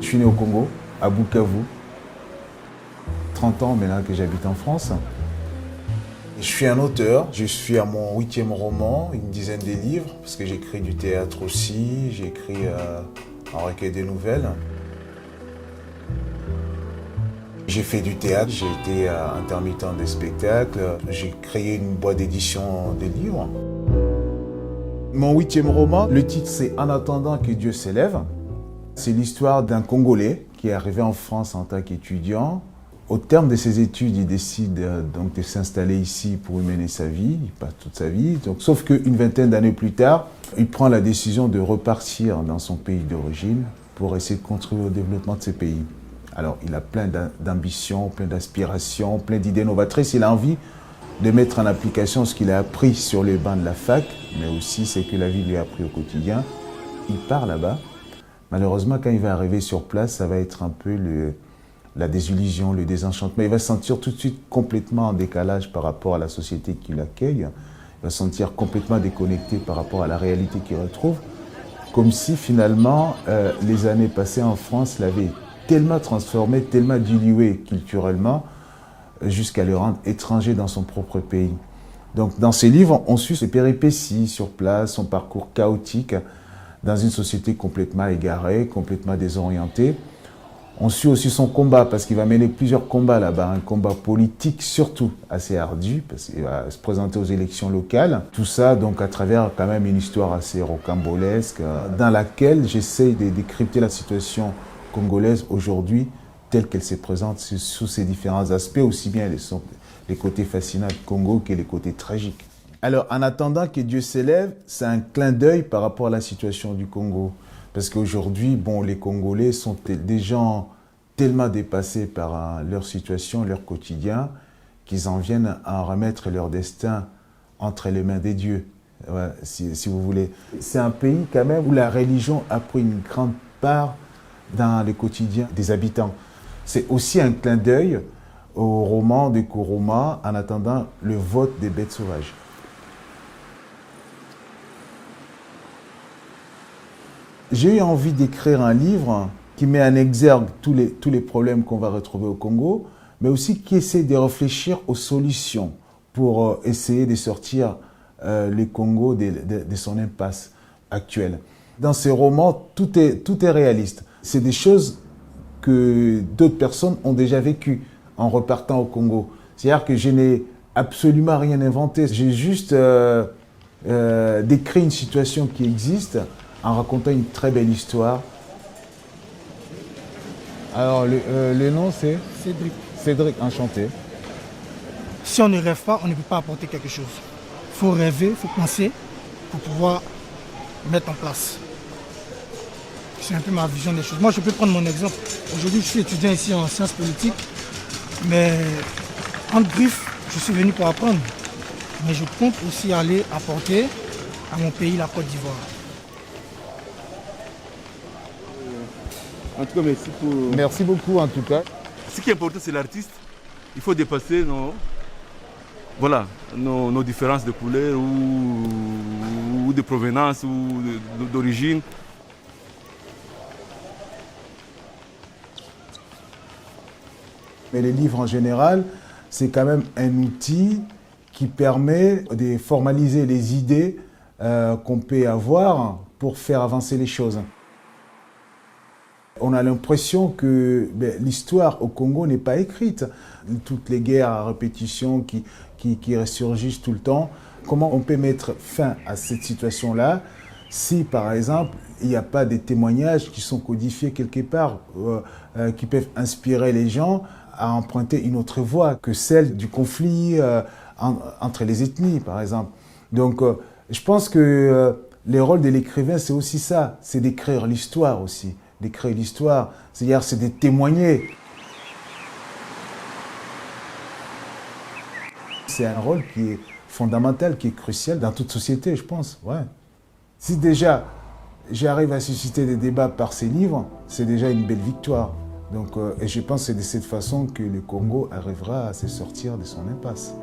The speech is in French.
Je suis né au Congo, à Bukavu. 30 ans maintenant que j'habite en France. Je suis un auteur, je suis à mon 8e roman, une dizaine de livres, parce que j'écris du théâtre aussi, j'écris un recueil de nouvelles. J'ai fait du théâtre, j'ai été intermittent des spectacles, j'ai créé une boîte d'édition de livres. Mon 8e roman, le titre c'est En attendant que Dieu s'élève. C'est l'histoire d'un Congolais qui est arrivé en France en tant qu'étudiant. Au terme de ses études, il décide donc de s'installer ici pour y mener sa vie, il passe toute sa vie. Donc, sauf qu'une vingtaine d'années plus tard, il prend la décision de repartir dans son pays d'origine pour essayer de contribuer au développement de ce pays. Alors, il a plein d'ambitions, plein d'aspirations, plein d'idées novatrices. Il a envie de mettre en application ce qu'il a appris sur les bancs de la fac, mais aussi ce que la vie lui a appris au quotidien. Il part là-bas. Malheureusement, quand il va arriver sur place, ça va être un peu la désillusion, le désenchantement. Il va se sentir tout de suite complètement en décalage par rapport à la société qui l'accueille. Il va se sentir complètement déconnecté par rapport à la réalité qu'il retrouve. Comme si finalement, les années passées en France l'avaient tellement transformé, tellement dilué culturellement, jusqu'à le rendre étranger dans son propre pays. Donc dans ces livres, on suit ses péripéties sur place, son parcours chaotique dans une société complètement égarée, complètement désorientée. On suit aussi son combat, parce qu'il va mener plusieurs combats là-bas, un combat politique surtout assez ardu, parce qu'il va se présenter aux élections locales. Tout ça donc à travers quand même une histoire assez rocambolesque, dans laquelle j'essaye de décrypter la situation congolaise aujourd'hui, telle qu'elle se présente sous ses différents aspects, aussi bien les côtés fascinants du Congo que les côtés tragiques. Alors, en attendant que Dieu s'élève, c'est un clin d'œil par rapport à la situation du Congo. Parce qu'aujourd'hui, bon, les Congolais sont des gens tellement dépassés par leur situation, leur quotidien, qu'ils en viennent à remettre leur destin entre les mains des dieux, ouais, si vous voulez. C'est un pays quand même où la religion a pris une grande part dans le quotidien des habitants. C'est aussi un clin d'œil au roman de Kuruma, En attendant le vote des bêtes sauvages. J'ai eu envie d'écrire un livre qui met en exergue tous les problèmes qu'on va retrouver au Congo, mais aussi qui essaie de réfléchir aux solutions pour essayer de sortir le Congo de son impasse actuelle. Dans ces romans, tout est réaliste. C'est des choses que d'autres personnes ont déjà vécues en repartant au Congo. C'est-à-dire que je n'ai absolument rien inventé. J'ai juste décrit une situation qui existe en racontant une très belle histoire. Alors, le nom c'est Cédric. Cédric, enchanté. Si on ne rêve pas, on ne peut pas apporter quelque chose. Il faut rêver, il faut penser pour pouvoir mettre en place. C'est un peu ma vision des choses. Moi, je peux prendre mon exemple. Aujourd'hui, je suis étudiant ici en sciences politiques, mais en brief, je suis venu pour apprendre. Mais je compte aussi aller apporter à mon pays, la Côte d'Ivoire. En tout cas, merci pour... Merci beaucoup en tout cas. Ce qui est important, c'est l'artiste. Il faut dépasser nos différences de couleur ou de provenance ou d'origine. Mais les livres en général, c'est quand même un outil qui permet de formaliser les idées qu'on peut avoir pour faire avancer les choses. On a l'impression que l'histoire au Congo n'est pas écrite. Toutes les guerres à répétition qui ressurgissent tout le temps. Comment on peut mettre fin à cette situation-là si, par exemple, il n'y a pas des témoignages qui sont codifiés quelque part, qui peuvent inspirer les gens à emprunter une autre voie que celle du conflit entre les ethnies, par exemple. Donc, je pense que le rôle de l'écrivain, c'est aussi ça, c'est d'écrire l'histoire aussi. D'écrire l'histoire, c'est-à-dire c'est de témoigner. C'est un rôle qui est fondamental, qui est crucial dans toute société, je pense. Ouais. Si déjà j'arrive à susciter des débats par ces livres, c'est déjà une belle victoire. Donc, et je pense que c'est de cette façon que le Congo arrivera à se sortir de son impasse.